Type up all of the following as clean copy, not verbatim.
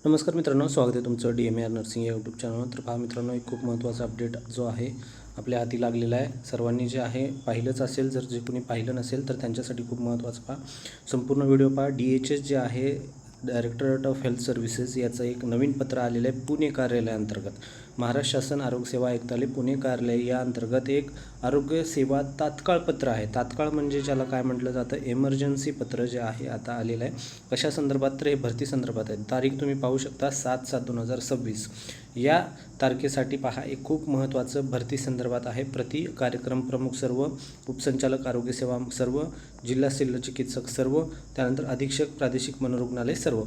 नमस्कार मित्रांनो, स्वागत आहे तुमचं DMAR नर्सिंग या यूट्यूब चॅनलवर। तर पहा मित्रांनो, एक खूप महत्त्वाचा अपडेट जो आहे आपल्या हाती लागलेला आहे। सर्वांनी जे आहे पाहिलंच असेल, जर जे कोणी पाहिलं नसेल तर त्यांच्यासाठी खूप महत्त्वाचं पहा, संपूर्ण व्हिडिओ पहा। DHS जे आहे, डायरेक्टरेट ऑफ हेल्थ सर्व्हिसेस, याचं एक नवीन पत्र आलेलं आहे पुणे कार्यालयाअंतर्गत। महाराष्ट्र शासन आरोग्य सेवा आयुक्तालय पुणे कार्यालय या अंतर्गत एक आरोग्य सेवा तात्काळ पत्र आहे। तात्काळ म्हणजे ज्याला काय म्हटलं जातं, एमर्जन्सी पत्र जे आहे आता आलेलं आहे। कशा संदर्भात? तर हे भरती संदर्भात आहे। तारीख तुम्ही पाहू शकता 7/7/2026 या तारखेसाठी पहा, एक खूप महत्त्वाचं भरती संदर्भात आहे। प्रति कार्यक्रम प्रमुख सर्व, उपसंचालक आरोग्य सेवा सर्व, जिल्हा शल्य चिकित्सक सर्व, त्यानंतर अधीक्षक प्रादेशिक मनोरुग्णालय सर्व।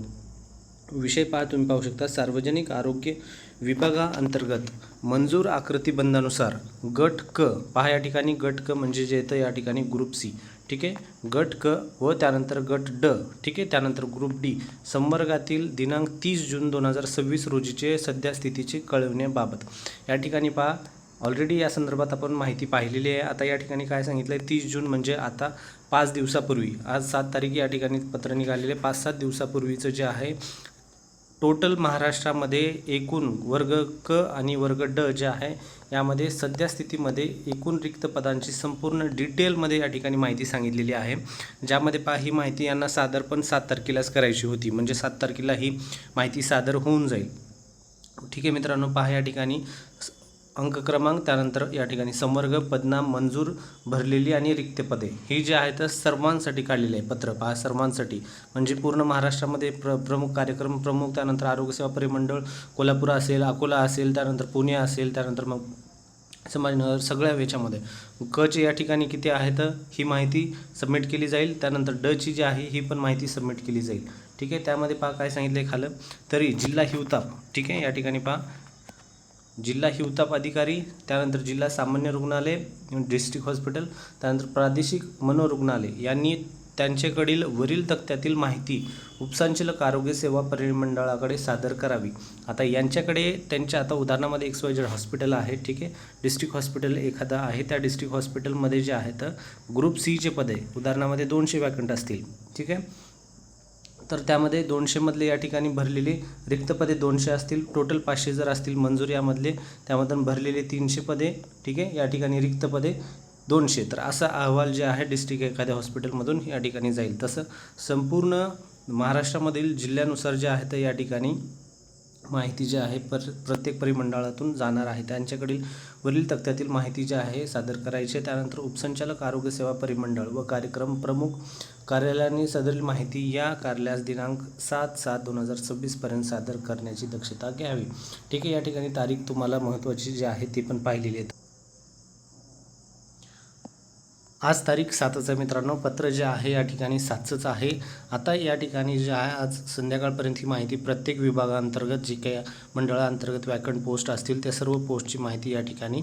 विषय पहा, तुम्ही पाहू शकता, सार्वजनिक आरोग्य विभागाअंतर्गत मंजूर आकृतीबंधानुसार गट क पहा, या ठिकाणी गट क म्हणजे जे येतं या ठिकाणी ग्रुप सी, ठीक आहे, गट क व त्यानंतर गट ड, ठीक आहे, त्यानंतर ग्रुप डी संवर्गातील दिनांक 30 जून 2026 रोजीचे सध्या स्थितीचे कळविण्याबाबत। या ठिकाणी पहा, ऑलरेडी या संदर्भात आपण माहिती पाहिलेली आहे। आता या ठिकाणी काय सांगितलं आहे, 30 जून म्हणजे आता 5 दिवसापूर्वी, आज 7 तारीख, या ठिकाणी पत्र निघालेले 5-7 दिवसापूर्वीचं जे आहे टोटल महाराष्ट्रामध्ये एकूण वर्ग क आणि वर्ग ड जे आहे यामध्ये सध्या स्थितीमध्ये एकूण रिक्त पदांची संपूर्ण डिटेलमध्ये या ठिकाणी माहिती सांगितलेली आहे। ज्यामध्ये पहा, ही माहिती यांना सादर पण 7 तारखेलाच करायची होती, म्हणजे 7 तारखेला ही माहिती सादर होऊन जाईल, ठीक आहे मित्रांनो। पहा, या ठिकाणी अंक क्रमांक, त्यानंतर या ठिकाणी संवर्ग, पदनाम, मंजूर भरलेली आणि रिक्त पदे, ही जी आहेत सर्वांसाठी काढलेली आहे पत्र। पहा, सर्वांसाठी म्हणजे पूर्ण महाराष्ट्रामध्ये प्रमुख कार्यक्रम प्रमुख, त्यानंतर आरोग्यसेवा परिमंडळ कोल्हापूर असेल, अकोला असेल, त्यानंतर पुणे असेल, त्यानंतर मग संभाजीनगर, सगळ्या याच्यामध्ये क चे या ठिकाणी किती आहेत ही माहिती सबमिट केली जाईल। त्यानंतर ड ची जी आहे ही पण माहिती सबमिट केली जाईल, ठीक आहे। त्यामध्ये पहा काय सांगितलं आहे खालं, तरी जिल्हा हिवताप, ठीक आहे, या ठिकाणी पहा जिल्हा हिवताप अधिकारी, त्यानंतर जिल्हा सामान्य रुग्णालय, डिस्ट्रिक्ट हॉस्पिटल, त्यानंतर प्रादेशिक मनोरुग्णालय यांनी त्यांच्याकडील वरील तक्त्यातील माहिती उपसंचालक आरोग्य सेवा परिमंडळाकडे सादर करावी। आता यांच्याकडे त्यांच्या, आता उदाहरणामध्ये XYZ हॉस्पिटल आहे, ठीक आहे, डिस्ट्रिक्ट हॉस्पिटल एखादा आहे, त्या डिस्ट्रिक्ट हॉस्पिटलमध्ये जे आहेत ग्रुप सी चे पद आहे, उदाहरणामध्ये 200 वॅकंट असतील, ठीक आहे, तर त्यामध्ये 200 मधले या ठिकाणी भरलेले रिक्त पदे 200 असतील, टोटल 500 जर असतील मंजूर यामधले, त्यामधून भरलेले 300 पदे, ठीक आहे, या ठिकाणी रिक्त पदे 200। तर असा अहवाल जे आहे डिस्ट्रिक्ट एखाद्या हॉस्पिटलमधून या ठिकाणी जाईल। तसं संपूर्ण महाराष्ट्रामधील जिल्ह्यानुसार जे आहे तर या ठिकाणी माहिती जी आहे प्रत्येक परिमंडळातून जाणार आहे, त्यांच्याकडील वरील तक्त्यातील माहिती जी आहे सादर करायची आहे। त्यानंतर उपसंचालक आरोग्य सेवा परिमंडळ व कार्यक्रम प्रमुख कार्यालयाने सदरील माहिती या कार्यालयास दिनांक 7/7/2026 पर्यंत सादर करण्याची दक्षता घ्यावी, ठीक आहे। या ठिकाणी तारीख तुम्हाला महत्त्वाची जी आहे ती पण पाहिलेली आहे। आज तारीख 7च आहे मित्रांनो, पत्र जे आहे या ठिकाणी 7च आहे। आता या ठिकाणी जे आहे आज संध्याकाळपर्यंत ही माहिती प्रत्येक विभागाअंतर्गत जी काही मंडळाअंतर्गत वॅकंट पोस्ट असतील त्या सर्व पोस्टची माहिती या ठिकाणी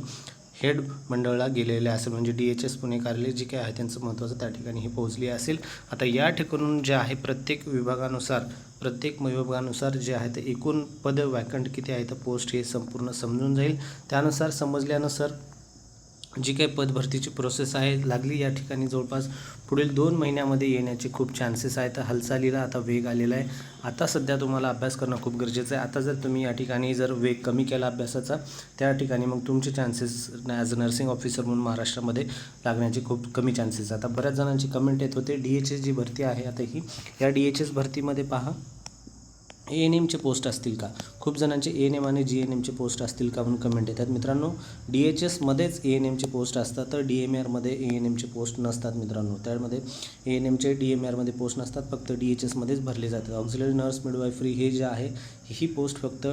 हेड मंडळाला गेलेले असेल, म्हणजे DHS पुणे कार्यालय जे काही आहे त्यांचं महत्त्वाचं त्या ठिकाणी ही पोहोचली असेल। आता या ठिकाणून जे आहे प्रत्येक विभागानुसार जे आहे ते एकूण पद वॅकंट किती आहे तर पोस्ट हे संपूर्ण समजून जाईल। त्यानुसार समजल्यानुसार जी काही पदभरतीची प्रोसेस आहे लागली या ठिकाणी जवळपास पुढील 2 महिन्यामध्ये येण्याचे खूप चान्सेस आहेत। हालचालीला आता वेग आलेला आहे। आता सध्या तुम्हाला अभ्यास करणं खूप गरजेचं आहे। आता जर तुम्ही या ठिकाणी जर वेग कमी केला अभ्यासाचा, त्या ठिकाणी मग तुमचे chances as a nursing officer म्हणून महाराष्ट्रामध्ये लागण्याचे खूप कमी चान्सेस। आता बऱ्याच जणांची कमेंट येत होते, DHS जी भरती आहे आता ही, या DHS भरतीमध्ये पहा ANMचे पोस्ट असतील का, खूप जणांचे ANM आणि GNMचे पोस्ट असतील का म्हणून कमेंट येतात। मित्रांनो, DHSमध्येच ANMचे पोस्ट असतात, तर DMARमध्ये ANMचे पोस्ट नसतात मित्रांनो। त्यामध्ये ANMचे DMARमध्ये पोस्ट नसतात, फक्त DHSमध्येच भरले जातात। ऑक्झिलरी नर्स, मिडवायफरी हे जे आहे ही पोस्ट फक्त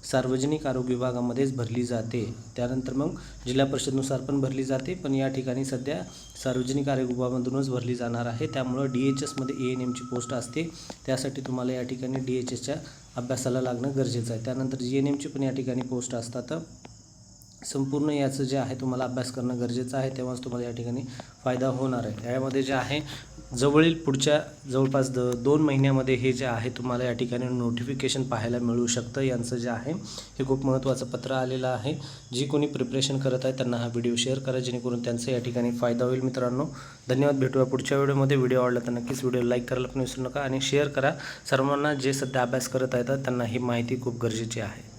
सार्वजनिक आरोग्य विभागामध्येच भरली जाते। त्यानंतर मग जिल्हा परिषदनुसार पण भरली जाते, पण या ठिकाणी सध्या सार्वजनिक आरोग्य विभागामधूनच भरली जाणार आहे। त्यामुळं DHSमध्ये ANMची पोस्ट असते, त्यासाठी तुम्हाला या ठिकाणी DHSच्या अभ्यासाला लागणं गरजेचं आहे। त्यानंतर GNMची पण या ठिकाणी पोस्ट असतात, संपूर्ण याचं जे आहे तुम्हाला अभ्यास करणं गरजेचं आहे, तेव्हाच तुम्हाला या ठिकाणी फायदा होणार आहे. यामध्ये जे आहे जवळील पुढच्या जवळपास 2 महिन्यामध्ये हे जे आहे तुम्हाला या ठिकाणी नोटिफिकेशन पाहायला मिळू शकतं. यांचं जे आहे हे खूप महत्त्वाचं पत्र आलेलं आहे. जी कोणी प्रिपरेशन करत आहे त्यांना हा व्हिडिओ शेअर करा, जेणेकरून त्यांचा या ठिकाणी फायदा होईल. मित्रांनो धन्यवाद. भेटूया पुढच्या व्हिडिओमध्ये. व्हिडिओ आवडला तर नक्कीच व्हिडिओ लाईक करायला पण विसरू नका आणि शेअर करा. सर्वांना जे सध्या अभ्यास करत आहेत त्यांना ही माहिती खूप गरजेची आहे.